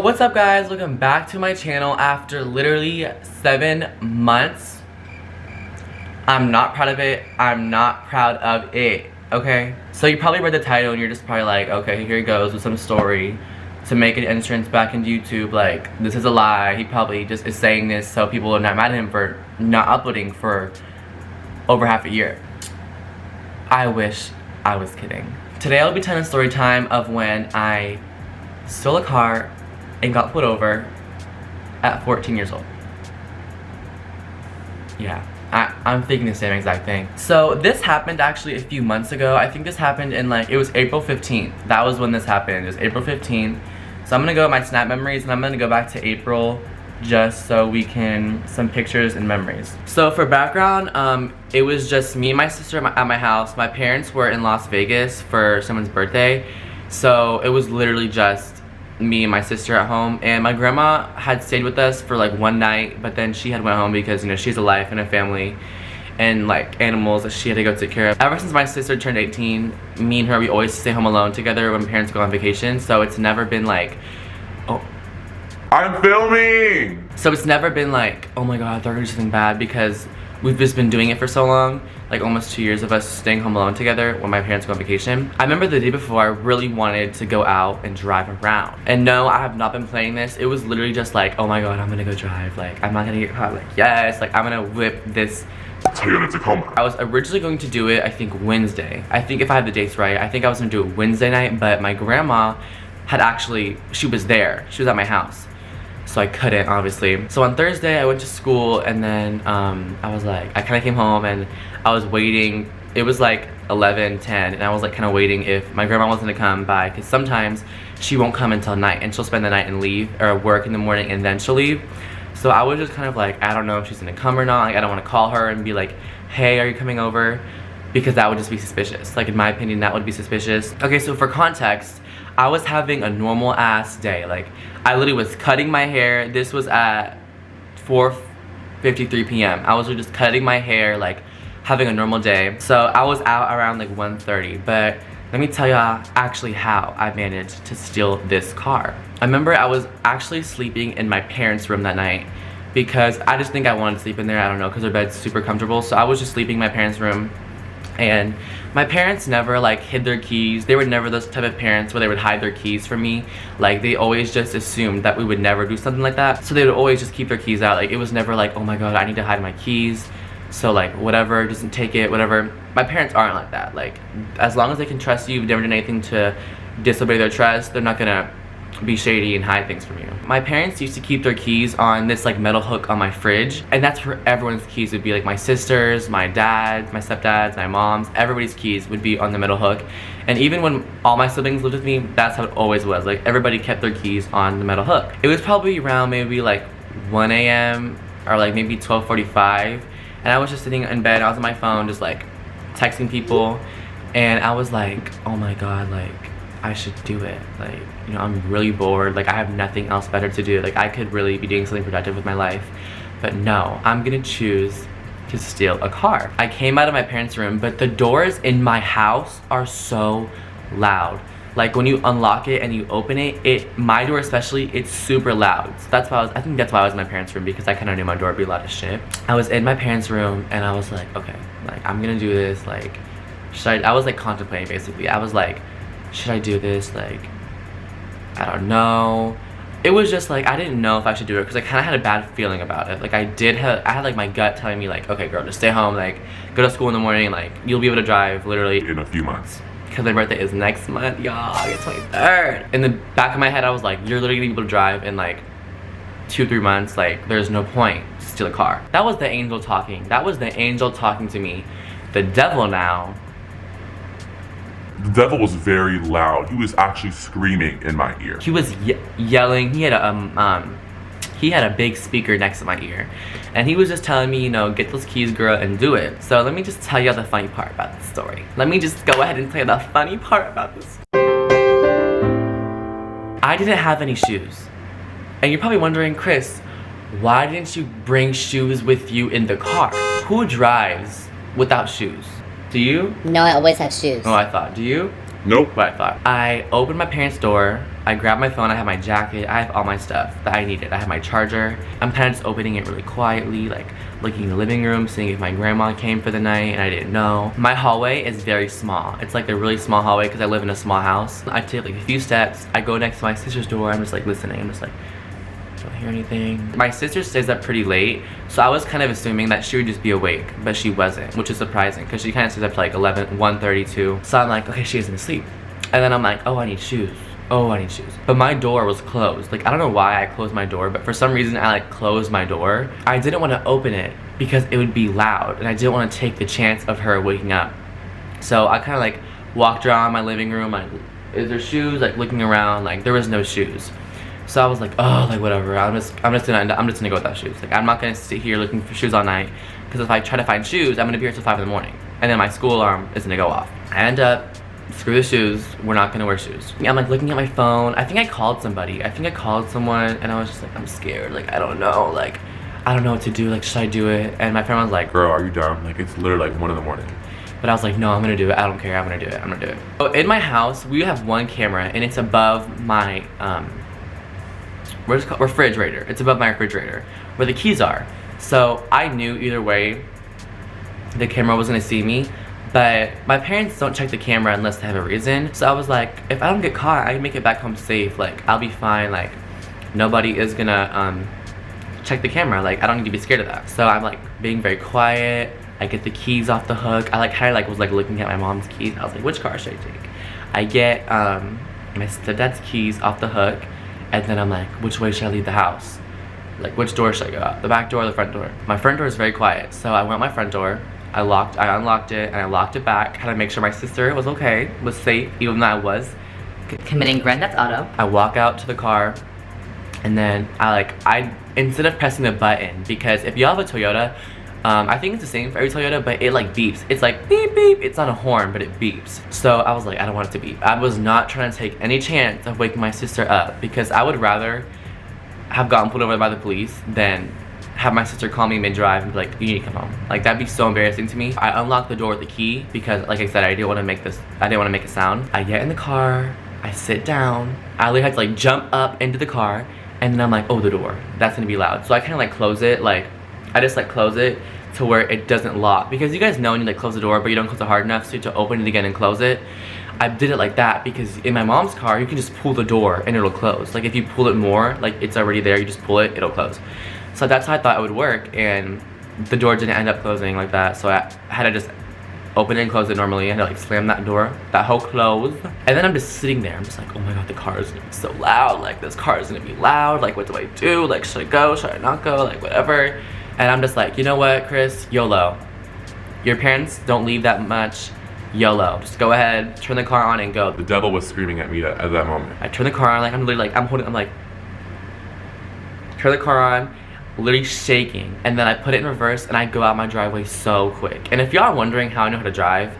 What's up guys, welcome back to my channel after literally 7 months. I'm not proud of it. I'm not proud of it, okay? So you probably read the title and you're just probably like, okay, here he goes with some story to make an entrance back into YouTube. Like, this is a lie. He probably just is saying this so people are not mad at him for not uploading for over half a year. I wish I was kidding. Today I'll be telling a story time of when I stole a car and got pulled over at 14 years old. Yeah, I'm thinking the same exact thing. So this happened actually a few months ago. I think this happened in it was April 15th. That was when this happened. It was April 15th. So I'm gonna go with my snap memories and I'm gonna go back to April just so we can, some pictures and memories. So for background, it was just me and my sister at my house. My parents were in Las Vegas for someone's birthday. So it was literally just me and my sister at home, and my grandma had stayed with us for like one night, but then she had went home because, you know, she's a life and a family and like animals that she had to go take care of. Ever since my sister turned 18, me and her, we always stay home alone together when parents go on vacation. So it's never been like, oh, I'm filming! So it's never been like, oh my god, they're gonna do something bad, because we've just been doing it for so long, like almost 2 years of us staying home alone together when my parents go on vacation. I remember the day before, I really wanted to go out and drive around. And no, I have not been playing this. It was literally just like, oh my god, I'm gonna go drive. Like, I'm not gonna get caught. Like, yes, like I'm gonna whip this. I was originally going to do it, I think Wednesday. I think if I have the dates right, I think I was gonna do it Wednesday night, but my grandma had actually, she was there. She was at my house. So I couldn't, obviously. So on Thursday I went to school, and then I was like, I kind of came home and I was waiting. It was like 11:10, and I was like kind of waiting if my grandma wasn't gonna come by, because sometimes she won't come until night and she'll spend the night and leave, or work in the morning and then she'll leave. So I was just kind of like, I don't know if she's gonna come or not. Like, I don't want to call her and be like, hey, are you coming over? Because that would just be suspicious. Like, in my opinion, that would be suspicious. Okay, so for context, I was having a normal ass day. Like, I literally was cutting my hair. This was at 4:53 p.m. I was just cutting my hair, like having a normal day. So I was out around like 1:30. But let me tell y'all actually how I managed to steal this car. I remember I was actually sleeping in my parents' room that night, because I just think I wanted to sleep in there. I don't know, because their bed's super comfortable. So I was just sleeping in my parents' room. And my parents never like hid their keys. They were never those type of parents where they would hide their keys from me. Like, they always just assumed that we would never do something like that. So they would always just keep their keys out. Like, it was never like, oh my god, I need to hide my keys, so like whatever, doesn't take it, whatever. My parents aren't like that. Like, as long as they can trust you, you've never done anything to disobey their trust, they're not gonna be shady and hide things from you. My parents used to keep their keys on this like metal hook on my fridge, and that's where everyone's keys would be. Like my sisters, my dad, my stepdads, my mom's, everybody's keys would be on the metal hook. And even when all my siblings lived with me, that's how it always was. Like, everybody kept their keys on the metal hook. It was probably around maybe like 1 a.m. or like maybe 12:45, and I was just sitting in bed. I was on my phone just like texting people, and I was like, oh my god, like I should do it. Like, you know, I'm really bored. Like, I have nothing else better to do. Like, I could really be doing something productive with my life. But no, I'm gonna choose to steal a car. I came out of my parents' room, but the doors in my house are so loud. Like, when you unlock it and you open it, my door especially, it's super loud. So that's why I think that's why I was in my parents' room, because I kind of knew my door would be loud as shit. I was in my parents' room and I was like, okay, like I'm gonna do this. Like, I was like contemplating basically. I was like, should I do this? Like, I don't know. It was just like, I didn't know if I should do it, because I kind of had a bad feeling about it. Like, I had like my gut telling me like, okay girl, just stay home, like go to school in the morning, like you'll be able to drive literally in a few months. Because my birthday is next month, y'all, August 23rd. In the back of my head, I was like, you're literally gonna be able to drive in like 2-3 months. Like, there's no point to steal a car. That was the angel talking. That was the angel talking to me. The devil now. The devil was very loud. He was actually screaming in my ear. He was yelling. He had a big speaker next to my ear, and he was just telling me, you know, get those keys, girl, and do it. So let me just tell you the funny part about this story. Let me just go ahead and tell you the funny part about this. I didn't have any shoes, and you're probably wondering, Chris, why didn't you bring shoes with you in the car? Who drives without shoes? Do you? No, I always have shoes. Oh, I thought. Do you? Nope. what I thought. I opened my parents' door. I grabbed my phone. I have my jacket. I have all my stuff that I needed. I have my charger. I'm kind of just opening it really quietly, like looking in the living room, seeing if my grandma came for the night, and I didn't know. My hallway is very small. It's like a really small hallway because I live in a small house. I take like a few steps. I go next to my sister's door. I'm just like listening. I'm just like, don't hear anything. My sister stays up pretty late, so I was kind of assuming that she would just be awake, but she wasn't, which is surprising because she kind of stays up to like 1:32. So I'm like, okay, she isn't asleep. And then I'm like, oh, I need shoes. Oh, I need shoes. But my door was closed. Like, I don't know why I closed my door, but for some reason I like closed my door. I didn't want to open it because it would be loud, and I didn't want to take the chance of her waking up. So I kind of like walked around my living room, like, is there shoes? Like looking around, like there was no shoes. So I was like, oh, like whatever. I'm just gonna go without shoes. Like I'm not gonna sit here looking for shoes all night, because if I try to find shoes, I'm gonna be here till 5 in the morning, and then my school alarm is gonna go off. I end up, screw the shoes. We're not gonna wear shoes. I'm like looking at my phone. I think I called somebody. I think I called someone, and I was just like, I'm scared. Like I don't know. Like I don't know what to do. Like should I do it? And my friend was like, Girl, are you dumb? Like it's literally like 1 in the morning. but I was like, no, I'm gonna do it. I don't care. I'm gonna do it. I'm gonna do it. So in my house, we have one camera, and it's above my refrigerator. It's above my refrigerator where the keys are. So I knew either way the camera was gonna see me, but my parents don't check the camera unless they have a reason. So I was like, if I don't get caught, I can make it back home safe. Like I'll be fine. Like nobody is gonna check the camera. Like I don't need to be scared of that. So I'm like being very quiet. I get the keys off the hook. I like kind of like was like looking at my mom's keys. I was like, which car should I take? I get my stepdad's keys off the hook, and then I'm like, which way should I leave the house? Like which door should I go out? The back door or the front door? My front door is very quiet, so I went out my front door. I unlocked it, and I locked it back. Had to make sure my sister was okay, was safe, even though I was committing grand theft auto. I walk out to the car, and then instead of pressing the button, because if you have a Toyota, I think it's the same for every Toyota, but it like beeps. It's like beep beep. It's not a horn, but it beeps. So I was like, I don't want it to beep. I was not trying to take any chance of waking my sister up, because I would rather have gotten pulled over by the police than have my sister call me mid-drive and be like, you need to come home. Like that'd be so embarrassing to me. I unlocked the door with the key because, like I said, I didn't want to make a sound. I get in the car, I sit down. I literally had to like jump up into the car, and then I'm like, oh, the door, that's gonna be loud. So I kind of like close it, like I just like close it to where it doesn't lock, because you guys know when you like close the door but you don't close it hard enough, so you have to open it again and close it. I did it like that because in my mom's car you can just pull the door and it'll close. Like if you pull it more, like it's already there, you just pull it, it'll close. So that's how I thought it would work, and the door didn't end up closing like that, so I had to just open it and close it normally. I had to like slam that door, that whole close. And then I'm just sitting there, I'm just like, oh my god, the car is gonna be so loud. Like this car is gonna be loud. Like what do I do? Like should I go? Should I not go? Like whatever. And I'm just like, you know what, Chris? YOLO. Your parents don't leave that much. YOLO. Just go ahead, turn the car on and go. The devil was screaming at me at that moment. I turn the car on, like I'm literally like, I'm like, turn the car on, literally shaking. And then I put it in reverse and I go out my driveway so quick. And if y'all are wondering how I know how to drive,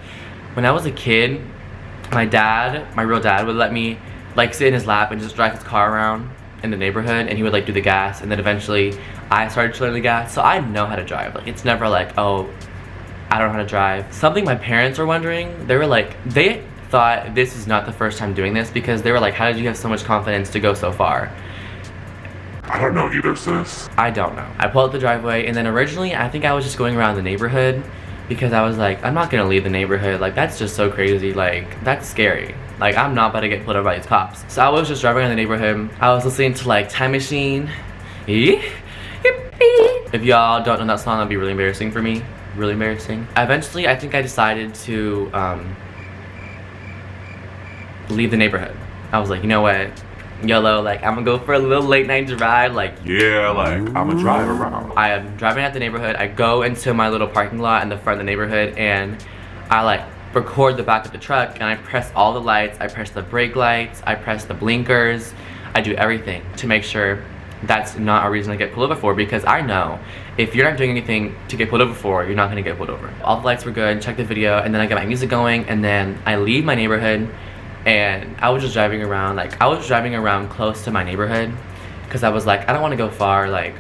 when I was a kid, my real dad would let me like sit in his lap and just drive his car around in the neighborhood, and he would like do the gas, and then eventually I started to learn the gas, so I know how to drive. Like it's never like, oh, I don't know how to drive. Something my parents were wondering, they were like, they thought this is not the first time doing this, because they were like, how did you have so much confidence to go so far? I don't know either, sis. I don't know. I pulled up the driveway, and then originally I think I was just going around the neighborhood, because I was like, I'm not gonna leave the neighborhood. Like that's just so crazy. Like that's scary. Like I'm not about to get pulled over by these cops. So I was just driving around the neighborhood. I was listening to like Time Machine. If y'all don't know that song, that'd be really embarrassing for me. Really embarrassing. Eventually, I think I decided to leave the neighborhood. I was like, you know what? YOLO, like I'm gonna go for a little late night drive. Like yeah, like I'm gonna drive around. I am driving at the neighborhood. I go into my little parking lot in the front of the neighborhood, and I like record the back of the truck, and I press all the lights. I press the brake lights, I press the blinkers. I do everything to make sure that's not a reason to get pulled over for, because I know if you're not doing anything to get pulled over for, you're not gonna get pulled over. All the lights were good, check the video, and then I get my music going, and then I leave my neighborhood, and I was just driving around. Like I was driving around close to my neighborhood, because I was like, I don't want to go far. Like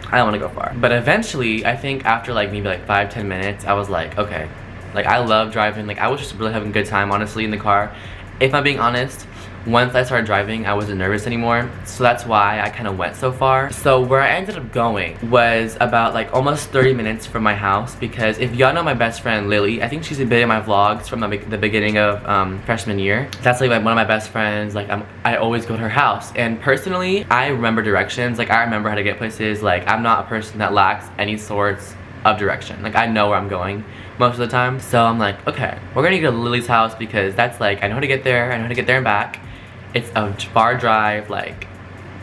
I don't want to go far. But eventually, I think after like maybe like 5-10 minutes, I was like, okay, Like, I love driving. Like, I was just really having a good time, honestly, in the car. If I'm being honest, once I started driving, I wasn't nervous anymore. So that's why I kind of went so far. So where I ended up going was about like almost 30 minutes from my house, because if y'all know my best friend Lily, I think she's been in my vlogs from the beginning of freshman year. That's like one of my best friends. Like I always go to her house, and personally, I remember directions. Like I remember how to get places. Like I'm not a person that lacks any sorts of direction. Like I know where I'm going most of the time. So I'm like, okay, we're gonna go to Lily's house because that's like, I know how to get there. I know how to get there and back. It's a far drive, like,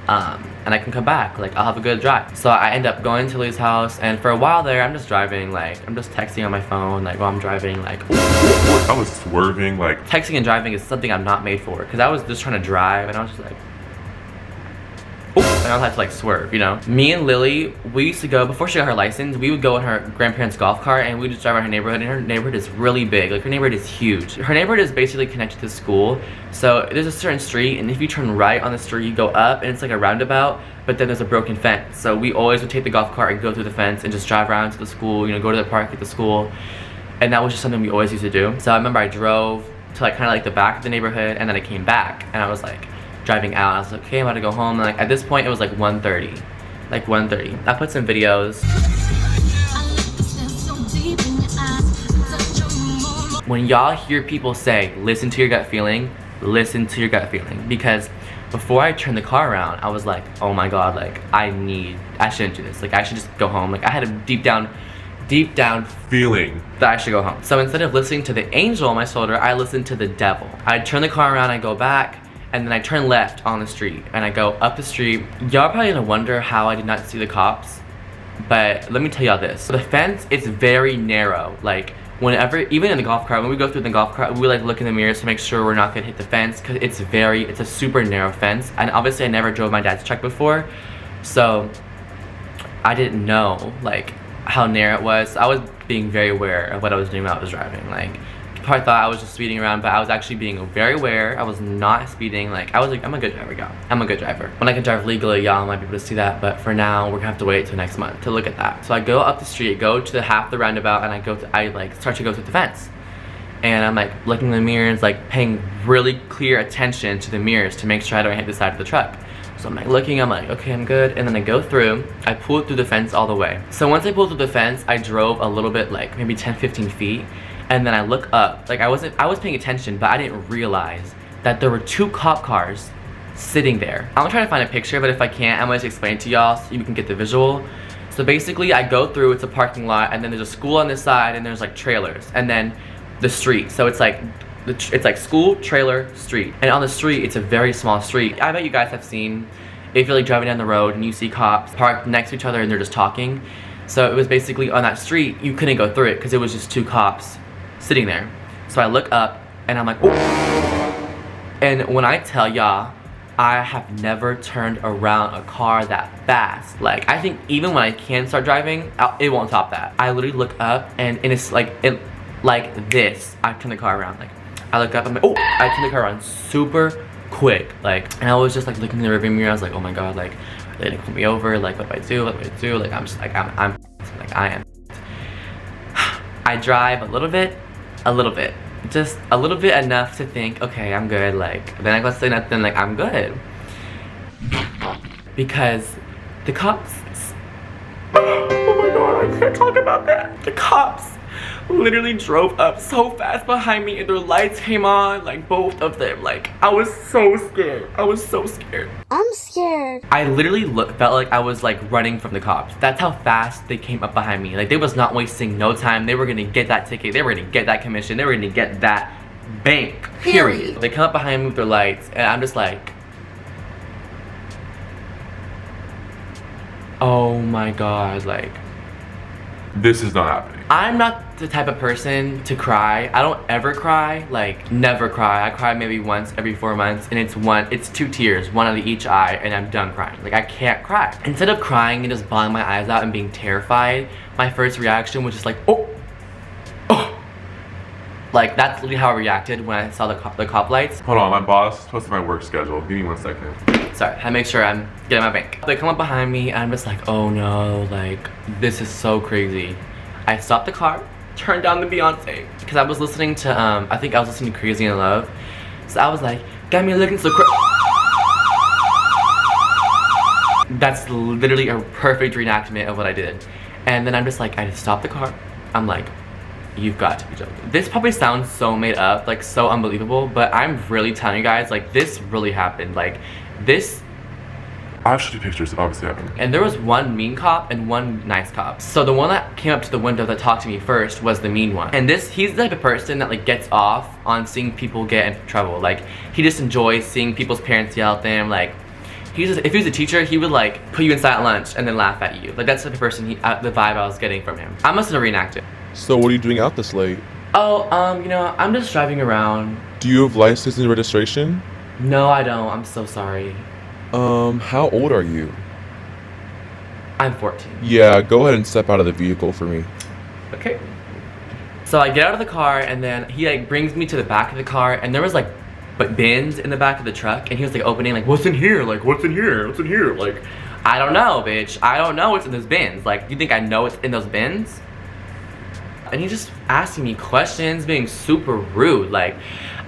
and I can come back. Like, I'll have a good drive. So I end up going to Lily's house, and for a while there, I'm just driving, like, I'm just texting on my phone, like, while I'm driving, like, I was swerving, like. Texting and driving is something I'm not made for, because I was just trying to drive, and I was just like, and I would have to like swerve, you know? Me and Lily, we used to go, before she got her license, we would go in her grandparents' golf cart and we would just drive around her neighborhood, and her neighborhood is really big. Like her neighborhood is huge. Her neighborhood is basically connected to school. So there's a certain street, and if you turn right on the street, you go up and it's like a roundabout, but then there's a broken fence. So we always would take the golf cart and go through the fence and just drive around to the school, you know, go to the park at the school. And that was just something we always used to do. So I remember I drove to like kind of like the back of the neighborhood, and then I came back and I was like, driving out, I was like, okay, I'm about to go home. And like at this point it was like 1:30. Like 1:30. I put some videos. When y'all hear people say, listen to your gut feeling, listen to your gut feeling. Because before I turned the car around, I was like, oh my god, like I shouldn't do this. Like I should just go home. Like I had a deep down feeling that I should go home. So instead of listening to the angel on my shoulder, I listened to the devil. I turn the car around, I go back, and then I turn left on the street, and I go up the street. Y'all probably gonna wonder how I did not see the cops, but let me tell y'all this. The fence is very narrow. Like whenever, even in the golf cart, when we go through the golf cart, we like look in the mirrors to make sure we're not gonna hit the fence, because it's a super narrow fence. And obviously I never drove my dad's truck before, so I didn't know like how narrow it was. I was being very aware of what I was doing while I was driving. Like, probably thought I was just speeding around, but I was actually being very aware. I was not speeding. Like I was like, I'm a good driver, y'all. I'm a good driver. When I can drive legally, y'all might be able to see that, but for now we're gonna have to wait till next month to look at that. So I go up the street, go to half the roundabout, and I like start to go through the fence, and I'm like looking in the mirrors, like paying really clear attention to the mirrors to make sure I don't hit the side of the truck. So I'm like looking, I'm like, okay, I'm good. And then I go through, I pulled through the fence all the way. So once I pulled through the fence, I drove a little bit, like maybe 10-15 feet. And then I look up, like I was paying attention, but I didn't realize that there were 2 cop cars sitting there. I'm gonna try to find a picture, but if I can't, I'm gonna just explain it to y'all so you can get the visual. So basically I go through, it's a parking lot, and then there's a school on this side, and there's like trailers, and then the street. So it's like school, trailer, street. And on the street, it's a very small street. I bet you guys have seen, if you're like driving down the road and you see cops parked next to each other and they're just talking. So it was basically on that street, you couldn't go through it because it was just 2 cops sitting there. So I look up and I'm like, oh. And when I tell y'all, I have never turned around a car that fast. Like I think even when I can start driving, it won't top that. I literally look up and it's like this. I turn the car around. Like I look up, I'm like, oh, I turn the car around super quick. Like, and I was just like looking in the rearview mirror. I was like, oh my god, like are they gonna pull me over? Like what do I do? What do I do? Like I'm just like I'm like I am. I drive a little bit, just a little bit enough to think, okay, I'm good. Like then I go say nothing, like I'm good, because the cops. Oh my god, I can't talk about that. The cops literally drove up so fast behind me, and their lights came on, like both of them. Like I was so scared. I was so scared. I'm scared. I literally felt like I was like running from the cops. That's how fast they came up behind me. Like they was not wasting no time. They were gonna get that ticket. They were gonna get that commission. They were gonna get that bank. Period. They come up behind me with their lights, and I'm just like, oh my god, like this is not happening. I'm not the type of person to cry. I don't ever cry, like never cry. I cry maybe once every 4 months, and it's 2 tears, one out of each eye, and I'm done crying. Like I can't cry. Instead of crying and just bawling my eyes out and being terrified, my first reaction was just like, oh. Like that's literally how I reacted when I saw the cop lights. Hold on, my boss posted my work schedule. Give me 1 second. Sorry, I make sure I'm getting my bank. They come up behind me, and I'm just like, oh no, like this is so crazy. I stop the car, turned down the Beyonce because I was listening to I think I was listening to Crazy in Love. So I was like, got me looking so That's literally a perfect reenactment of what I did. And then I'm just like, I just stopped the car. I'm like, you've got to be joking. This probably sounds so made up, like so unbelievable, but I'm really telling you guys, like this really happened. Like this. I have to do pictures, it obviously happened. And there was one mean cop and one nice cop. So the one that came up to the window that talked to me first was the mean one. And he's the type of person that like gets off on seeing people get in trouble. Like he just enjoys seeing people's parents yell at them. Like if he was a teacher, he would like put you inside at lunch and then laugh at you. Like that's the type of person, the vibe I was getting from him. I must have reenacted. So what are you doing out this late? Oh, you know, I'm just driving around. Do you have license and registration? No, I don't. I'm so sorry. How old are you? I'm 14. Yeah, go ahead and step out of the vehicle for me. Okay. So I get out of the car and then he like brings me to the back of the car and there was like bins in the back of the truck and he was like opening like, what's in here? Like, what's in here? What's in here? Like, I don't know, bitch. I don't know what's in those bins. Like, do you think I know what's in those bins? And he's just asking me questions, being super rude. Like,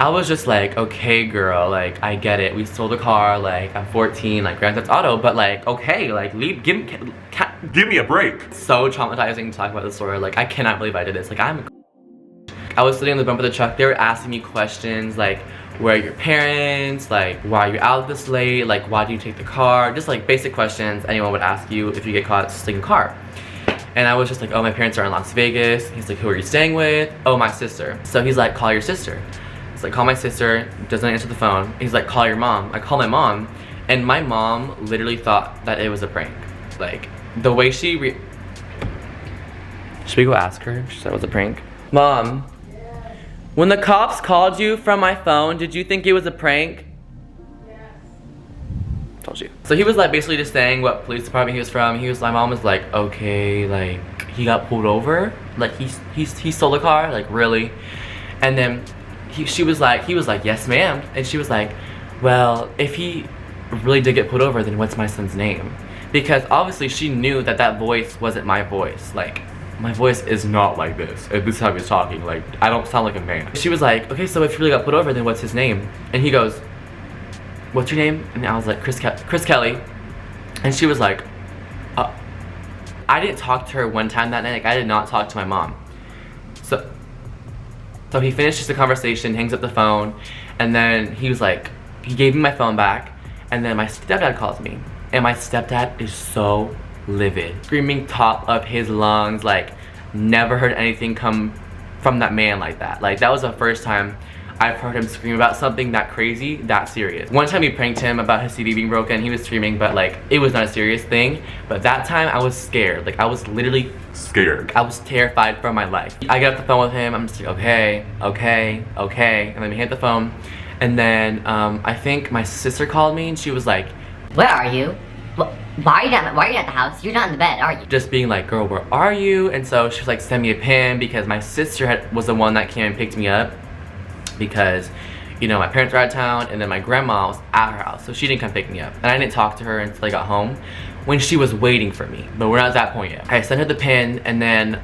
I was just like, okay, girl, like, I get it. We stole the car, like, I'm 14, like, Grand Theft Auto, but like, okay, like, give me a break. So traumatizing to talk about this story. Like, I cannot believe I did this. Like, I was sitting on the bumper of the truck. They were asking me questions like, where are your parents? Like, why are you out this late? Like, why do you take the car? Just like basic questions anyone would ask you if you get caught stealing a car. And I was just like, oh, my parents are in Las Vegas. He's like, who are you staying with? Oh, my sister. So he's like, call your sister. He's like, call my sister. Doesn't answer the phone. He's like, call your mom. I call my mom. And my mom literally thought that it was a prank. Like, the way she Should we go ask her if she said it was a prank? Mom, when the cops called you from my phone, did you think it was a prank? Told you. So he was like basically just saying what police department he was from. My mom was like, okay, like he got pulled over, like he stole the car, like really? And then he was like, yes ma'am. And she was like, well, if he really did get pulled over, then what's my son's name? Because obviously she knew that that voice wasn't my voice. Like, my voice is not like this. This is how he's talking. Like, I don't sound like a man. She was like, okay, so if he really got pulled over, then what's his name? And he goes, what's your name? And I was like, Chris Kelley. And she was like, I didn't talk to her one time that night. Like, I did not talk to my mom. So he finishes the conversation, hangs up the phone, and then he was like, he gave me my phone back, and then my stepdad calls me. And my stepdad is so livid, screaming top of his lungs, like never heard anything come from that man like that. Like, that was the first time I've heard him scream about something that crazy, that serious. One time we pranked him about his CD being broken. He was screaming, but like it was not a serious thing. But that time I was scared. Like, I was literally scared. I was terrified for my life. I get off the phone with him. I'm just like, okay. And then we hit the phone. And then I think my sister called me and she was like, where are you? Why are you not at the house? You're not in the bed, are you? Just being like, girl, where are you? And so she was like, send me a pin, because my sister was the one that came and picked me up, because, you know, my parents were out of town and then my grandma was at her house, so she didn't come pick me up. And I didn't talk to her until I got home, when she was waiting for me, but we're not at that point yet. I sent her the pin, and then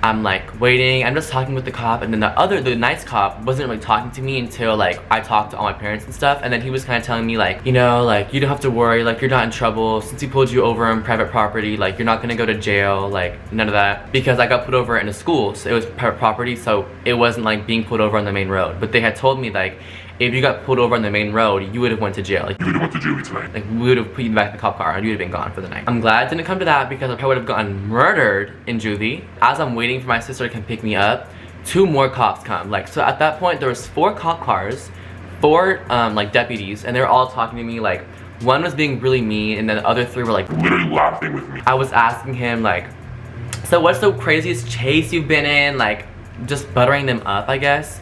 I'm like waiting, I'm just talking with the cop, and then the nice cop wasn't really talking to me until like I talked to all my parents and stuff. And then he was kind of telling me like, you know, like, you don't have to worry, like, you're not in trouble since he pulled you over on private property, like, you're not gonna go to jail, like, none of that, because I got put over in a school, so it was private property, so it wasn't like being pulled over on the main road. But they had told me like, if you got pulled over on the main road, you would have went to jail. Like, you would have went to jail tonight. Like, we would have put you back in the cop car and you would have been gone for the night. I'm glad it didn't come to that, because I probably would have gotten murdered in juvie. As I'm waiting for my sister to come pick me up, 2 more cops come. Like, so at that point, there was 4 cop cars, 4 like deputies, and they were all talking to me. Like, one was being really mean, and then the other 3 were like literally laughing with me. I was asking him like, so what's the craziest chase you've been in? Like, just buttering them up, I guess.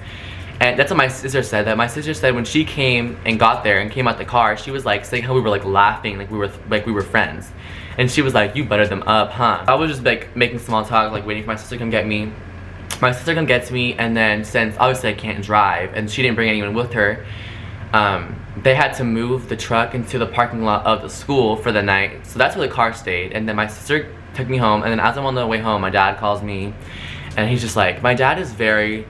And that's what my sister said. That my sister said when she came and got there and came out the car, she was like saying how we were like laughing, like we were friends. And she was like, you buttered them up, huh? I was just like making small talk, like waiting for my sister to come get me. My sister come gets me, and then since obviously I can't drive and she didn't bring anyone with her, they had to move the truck into the parking lot of the school for the night. So that's where the car stayed. And then my sister took me home, and then as I'm on the way home, my dad calls me, and he's just like, my dad is very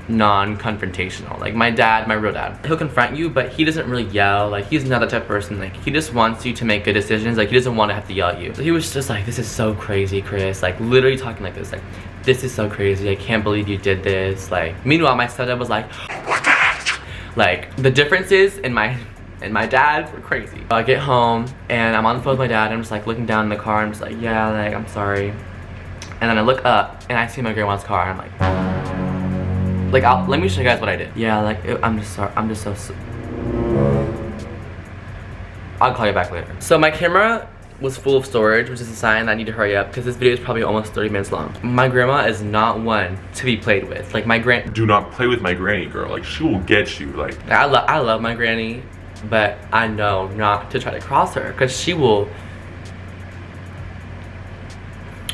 non-confrontational. Like my real dad, he'll confront you, but he doesn't really yell. Like he's not that type of person. Like he just wants you to make good decisions. Like he doesn't want to have to yell at you. So he was just like, this is so crazy, Chris. Like literally talking like this, like, this is so crazy, I can't believe you did this. Like meanwhile my stepdad was like, like the differences in my dad were crazy. I get home and I'm on the phone with my dad, and I'm just like looking down in the car, and I'm just like, yeah, like I'm sorry. And then I look up and I see my grandma's car, and I'm like, let me show you guys what I did. Yeah, like, I'm just sorry. I'm just so I'll call you back later. So my camera was full of storage, which is a sign that I need to hurry up because this video is probably almost 30 minutes long. My grandma is not one to be played with. Like my Do not play with my granny, girl. Like she will get you. Like I love my granny, but I know not to try to cross her because she will.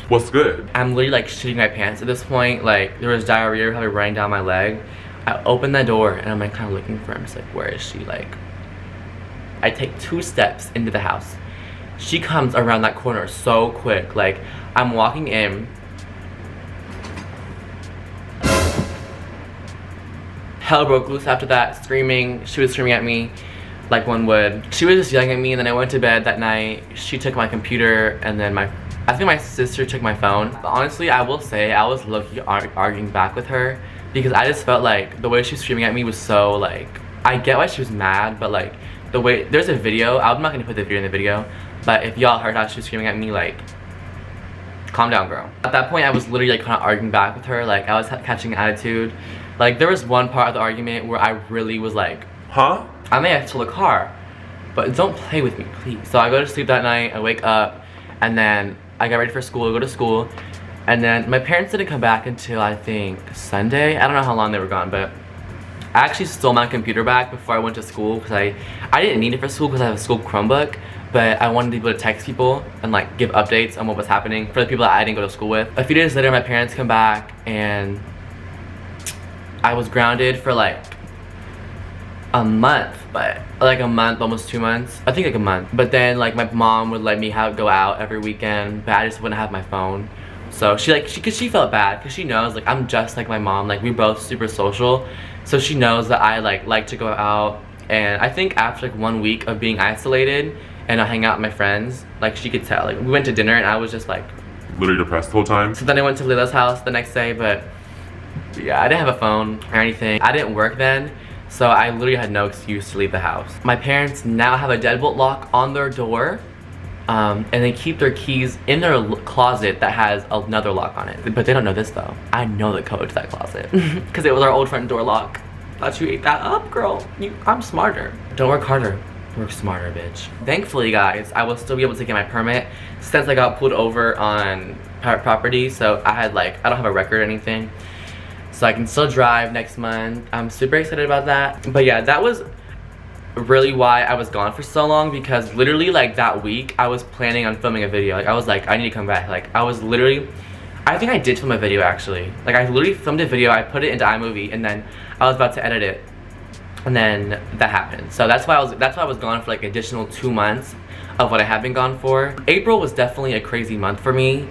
What's good? I'm literally like shitting my pants at this point. Like there was diarrhea probably running down my leg. I opened the door and I'm like kind of looking for him. Just like, where is she? Like I take 2 steps into the house. She comes around that corner so quick. Like I'm walking in. Hell broke loose after that, screaming. She was screaming at me like one would. She was just yelling at me, and then I went to bed that night. She took my computer, and then I think my sister took my phone. But honestly, I will say I was low-key arguing back with her because I just felt like the way she was screaming at me was so like, I get why she was mad, but like the way, there's a video, I'm not gonna put the video in the video, but if y'all heard how she was screaming at me, like, calm down, girl. At that point, I was literally like kind of arguing back with her. Like I was catching attitude. Like there was one part of the argument where I really was like, huh? I may have stole a car, but don't play with me, please. So I go to sleep that night, I wake up, and then I got ready for school, I go to school, and then my parents didn't come back until I think Sunday. I don't know how long they were gone, but I actually stole my computer back before I went to school because I didn't need it for school because I have a school Chromebook, but I wanted to be able to text people and like give updates on what was happening for the people that I didn't go to school with. A few days later, my parents come back and I was grounded for like a month, but like a month, almost 2 months. I think like a month. But then like my mom would let me go out every weekend, but I just wouldn't have my phone. So she felt bad because she knows like I'm just like my mom. Like we're both super social, so she knows that I like to go out. And I think after like 1 week of being isolated and I hang out with my friends, like she could tell. Like we went to dinner and I was just like literally depressed the whole time. So then I went to Lila's house the next day, but yeah, I didn't have a phone or anything. I didn't work then, so I literally had no excuse to leave the house. My parents now have a deadbolt lock on their door, and they keep their keys in their closet that has another lock on it. But they don't know this though. I know the code to that closet because it was our old front door lock. Thought you ate that up, girl. I'm smarter. Don't work harder, work smarter, bitch. Thankfully, guys, I will still be able to get my permit since I got pulled over on private property. So I don't have a record or anything. So I can still drive next month. I'm super excited about that. But yeah, that was really why I was gone for so long, because literally like that week I was planning on filming a video. Like I was like, I need to come back. Like I was literally, I think I did film a video actually. Like I literally filmed a video, I put it into iMovie, and then I was about to edit it. And then that happened. So that's why I was gone for like additional 2 months of what I have been gone for. April was definitely a crazy month for me.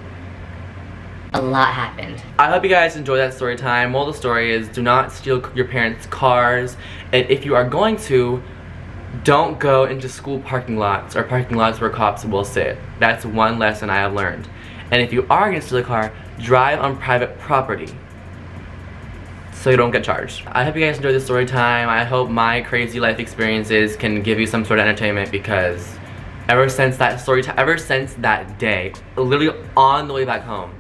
A lot happened. I hope you guys enjoyed that story time. Moral of the story is, do not steal your parents' cars. And if you are going to, don't go into school parking lots or parking lots where cops will sit. That's one lesson I have learned. And if you are going to steal a car, drive on private property so you don't get charged. I hope you guys enjoyed this story time. I hope my crazy life experiences can give you some sort of entertainment, because ever since that day, literally on the way back home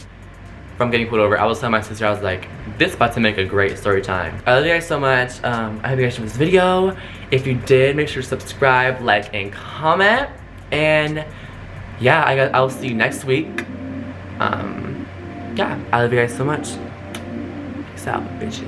from getting pulled over, I was telling my sister, I was like, this is about to make a great story time. I love you guys so much. I hope you guys enjoyed this video. If you did, make sure to subscribe, like, and comment. And yeah, I'll see you next week. Yeah, I love you guys so much. Peace out, bitches.